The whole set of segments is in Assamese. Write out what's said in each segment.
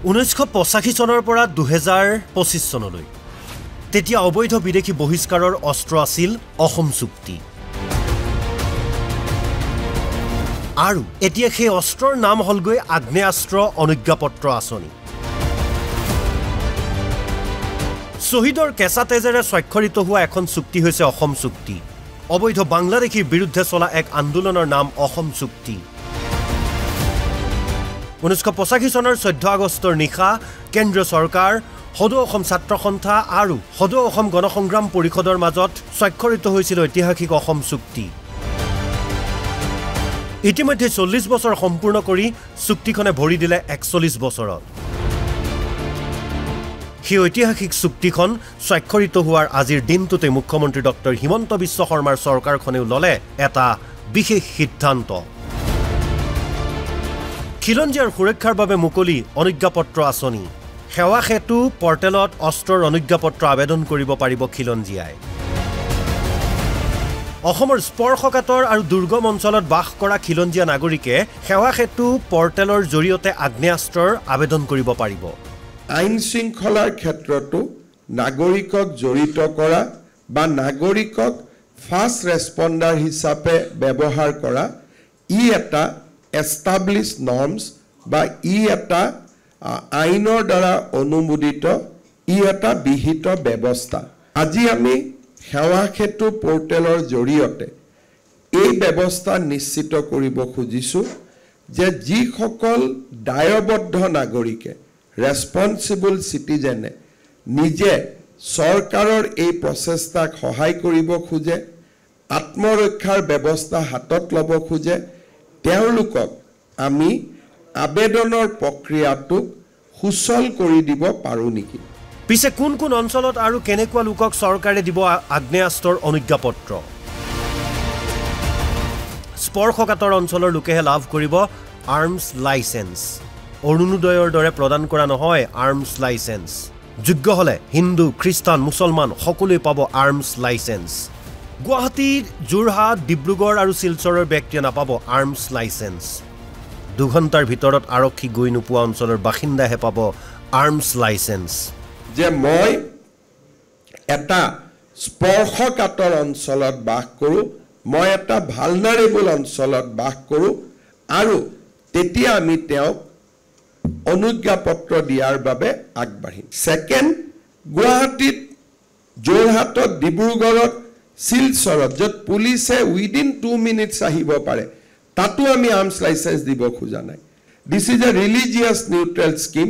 1985 চনৰ পৰা 2025 চনলৈ তেতিয়া অবৈধ বিদেশী বহিষ্কাৰৰ অস্ত্ৰ আছিল অসম চুক্তি আৰু এতিয়া সেই অস্ত্ৰৰ নাম হলগৈ আগ্নেয়াস্ত্ৰ অনুজ্ঞাপত্ৰ আঁচনি শহীদৰ কেঁচা তেজেৰে স্বাক্ষৰিত হোৱা এখন চুক্তি হৈছে অসম চুক্তি অবৈধ বাংলাদেশীৰ বিৰুদ্ধে চলা এক আন্দোলনৰ নাম অসম চুক্তি 1985 চনৰ 14 আগষ্টৰ নিশা কেন্দ্ৰীয় চৰকাৰ সদৌ অসম ছাত্ৰ সন্থা আৰু সদৌ অসম গণসংগ্ৰাম পৰিষদৰ মাজত স্বাক্ষৰিত হৈছিল ঐতিহাসিক অসম চুক্তি ইতিমধ্যে 40 বছৰ সম্পূৰ্ণ কৰি চুক্তিখনে ভৰি দিলে 41 বছৰত সেই ঐতিহাসিক চুক্তিখন স্বাক্ষৰিত হোৱাৰ আজিৰ দিনটোতে মুখ্যমন্ত্ৰী ডক্টৰ হিমন্ত বিশ্ব শৰ্মাৰ চৰকাৰখনেও ললে এটা বিশেষ সিদ্ধান্ত খিলঞ্জীয়াৰ সুৰক্ষাৰ বাবে মুকলি অনুজ্ঞাপত্ৰ আঁচনি সেৱা সেতু পৰ্টেলত অস্ত্ৰৰ অনুজ্ঞাপত্ৰ আবেদন কৰিব পাৰিব খিলঞ্জীয়াই অসমৰ স্পৰ্শকাতৰ আৰু দুৰ্গম অঞ্চলত বাস কৰা খিলঞ্জীয়া নাগৰিকে সেৱা সেতু পৰ্টেলৰ জৰিয়তে আগ্নেয়াস্ত্ৰৰ আবেদন কৰিব পাৰিব আইন শৃংখলাৰ ক্ষেত্ৰতো নাগৰিকক জড়িত কৰা বা নাগৰিকক ফাৰ্ষ্ট ৰেছপন্ডাৰ হিচাপে ব্যৱহাৰ কৰা ই এটা established norms বা ই এটা আইনৰ দ্বাৰা অনুমোদিত ই এটা বিহিত ব্যৱস্থা আজি আমি সেৱা সেতু পৰ্টেলৰ জৰিয়তে এই ব্যৱস্থা নিশ্চিত কৰিব খুজিছো যে যিসকল দায়বদ্ধ নাগৰিকে ৰেসপন্সিবল সিটিজেনে নিজে চৰকাৰৰ এই প্ৰচেষ্টাক সহায় কৰিব খোজে আত্মৰক্ষাৰ ব্যৱস্থা হাতত ল'ব খোজে তেওঁলোকক আমি আবেদনৰ প্ৰক্ৰিয়াটো সুচল কৰি দিব পাৰো নেকি পিছে কোন কোন অঞ্চলত আৰু কেনেকুৱা লোকক চৰকাৰে দিব আগ্নেয়াস্ত্ৰৰ অনুজ্ঞাপত্ৰ স্পৰ্শকাতৰ অঞ্চলৰ লোকেহে লাভ কৰিব আৰ্মছ লাইসেন্স অৰুণোদয়ৰ দৰে প্ৰদান কৰা নহয় আৰ্মছ লাইসেন্স যোগ্য হলে হিন্দু খ্ৰীষ্টান মুছলমান সকলোৱে পাব আৰ্মছ লাইসেন্স গুৱাহাটীৰ যোৰহাট ডিব্ৰুগড় আৰু শিলচৰৰ ব্যক্তিয়ে নাপাব আৰ্মছ লাইসেন্স 2 ঘণ্টাৰ ভিতৰত আৰক্ষী গৈ নোপোৱা অঞ্চলৰ বাসিন্দাহে পাব আৰ্মছ লাইসেন্স যে মই এটা স্পৰ্শকাতৰ অঞ্চলত বাস কৰো মই এটা ভালনাৰেবল অঞ্চলত বাস কৰো আৰু তেতিয়া আমি তেওঁক অনুজ্ঞাপত্ৰ দিয়াৰ বাবে আগবাঢ়িম সেকেন্ড গুৱাহাটীত যোৰহাটত ডিব্ৰুগড়ত শিলচৰত য'ত পুলিচে উইদিন 2 মিনিটছ আহিব পাৰে তাতো আমি আৰ্মছ লাইসেন্স দিব খোজা নাই this is a religious neutral scheme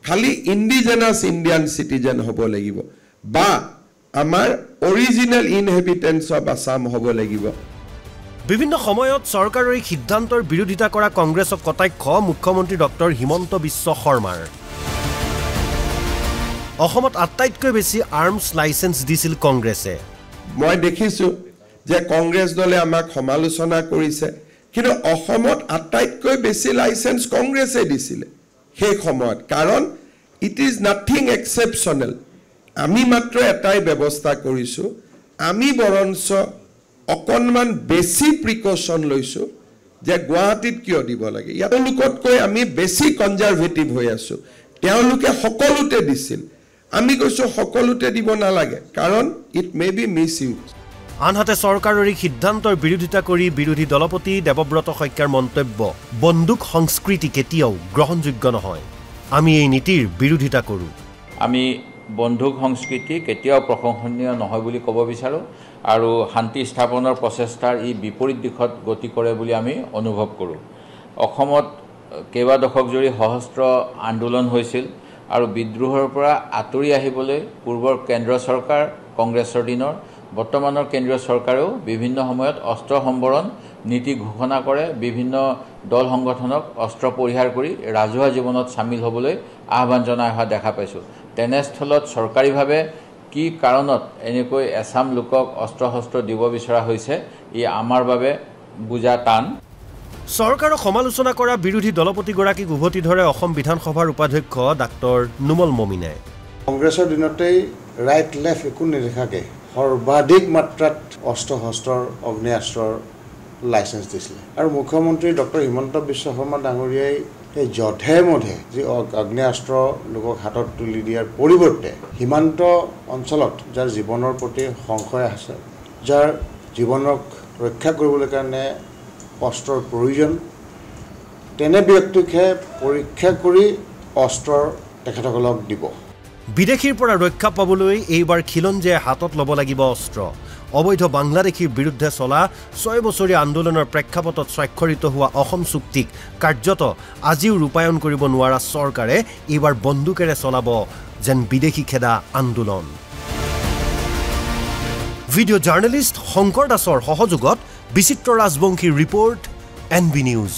খালি ইন্ডিজেনাছ ইণ্ডিয়ান সিটিজেন হ'ব লাগিব বা আমাৰ অৰিজিনেল ইনহেবিটেন্স অফ আসাম হ'ব লাগিব বিভিন্ন সময়ত চৰকাৰৰ এই সিদ্ধান্তৰ বিৰোধিতা কৰা কংগ্ৰেছক কটাক্ষ মুখ্যমন্ত্ৰী ডক্টৰ হিমন্ত বিশ্ব শৰ্মাৰ অসমত আটাইতকৈ বেছি আৰ্মছ লাইসেন্স দিছিল কংগ্ৰেছে মই দেখিছো যে কংগ্ৰেছ দলে আমাক সমালোচনা কৰিছে কিন্তু অসমত আটাইতকৈ বেছি লাইসেন্স কংগ্ৰেছে দিছিল সেই সময়ত কাৰণ ইট ইজ নাথিং এক্সেপচনেল আমি মাত্ৰ এটাই ব্যৱস্থা কৰিছো আমি বৰঞ্চ অকনমান বেছি প্ৰিকশন লৈছো যে গুৱাহাটীত কিয় দিব লাগে ইয়াতকৈ আমি বেছি কনজাৰভেটিভ হৈ আছো তেওঁলোকে সকলোতে দিছিল আমি কৈছো সকলোতে দিব নালাগে কাৰণ ইট মে বি মিসইউজ আনহাতে চৰকাৰৰ এই সিদ্ধান্তৰ বিৰোধিতা কৰি বিৰোধী দলপতি দেৱব্ৰত শইকীয়াৰ মন্তব্য বন্দুক সংস্কৃতি কেতিয়াও গ্ৰহণযোগ্য নহয় আমি এই নীতিৰ বিৰোধিতা কৰো আমি বন্দুক সংস্কৃতি কেতিয়াও প্ৰশংসনীয় নহয় বুলি ক'ব বিচাৰো আৰু শান্তি স্থাপনৰ প্ৰচেষ্টাৰ ই বিপৰীত দিশত গতি কৰে বুলি আমি অনুভৱ কৰো অসমত কেইবা দশক জুৰি সহস্ৰ আন্দোলন হৈছিল আৰু বিদ্ৰোহৰ পৰা আঁতৰি আহিবলৈ পূৰ্বৰ কেন্দ্ৰ চৰকাৰ কংগ্ৰেছৰ দিনৰ বৰ্তমানৰ কেন্দ্ৰীয় চৰকাৰেও বিভিন্ন সময়ত অস্ত্ৰ সম্বৰণ নীতি ঘোষণা কৰে বিভিন্ন দল সংগঠনক অস্ত্ৰ পৰিহাৰ কৰি ৰাজহুৱা জীৱনত সামিল হ'বলৈ আহ্বান জনাই অহা দেখা পাইছো তেনেস্থলত চৰকাৰীভাৱে কি কাৰণত এনেকৈ এছাম লোকক অস্ত্ৰ দিব বিচৰা হৈছে ই আমাৰ বাবে বুজা টান চৰকাৰক সমালোচনা কৰা বিৰোধী দলপতিগৰাকীক উভতি ধৰে অসম বিধানসভাৰ উপাধ্যক্ষ ডাক্তৰ নুমল মমিনে কংগ্ৰেছৰ দিনতেই ৰাইট লেফ্ট একো নিদেখাকে সৰ্বাধিক মাত্ৰাত অস্ত্ৰ অগ্নেয়াস্ত্ৰৰ লাইসেন্স দিছিলে আৰু মুখ্যমন্ত্ৰী ডক্টৰ হিমন্ত বিশ্ব শৰ্মা ডাঙৰীয়াই এই যধে মধে যি আগ্নেয়াস্ত্ৰ লোকক হাতত তুলি দিয়াৰ পৰিৱৰ্তে সীমান্ত অঞ্চলত যাৰ জীৱনৰ প্ৰতি সংশয় আছে, যাৰ জীৱনক ৰক্ষা কৰিবলৈ কাৰণে অস্ত্ৰৰ প্ৰয়োজন, তেনে ব্যক্তিকহে পৰীক্ষা কৰি অস্ত্ৰ তেখেতসকলক দিব। বিদেশীৰ পৰা ৰক্ষা পাবলৈ এইবাৰ খিলঞ্জীয়ে হাতত ল'ব লাগিব অস্ত্ৰ। অবৈধ বাংলাদেশীৰ বিৰুদ্ধে চলা 6 বছৰীয়া আন্দোলনৰ প্ৰেক্ষাপটত স্বাক্ষৰিত হোৱা অসম চুক্তিক কাৰ্যত আজিও ৰূপায়ণ কৰিব নোৱাৰা চৰকাৰে এইবাৰ বন্দুকেৰে চলাব যেন বিদেশী খেদা আন্দোলন। ভিডিঅ' জাৰ্নেলিষ্ট শংকৰ দাসৰ সহযোগত বিচিত্ৰ ৰাজবংশীৰ ৰিপৰ্ট NB নিউজ।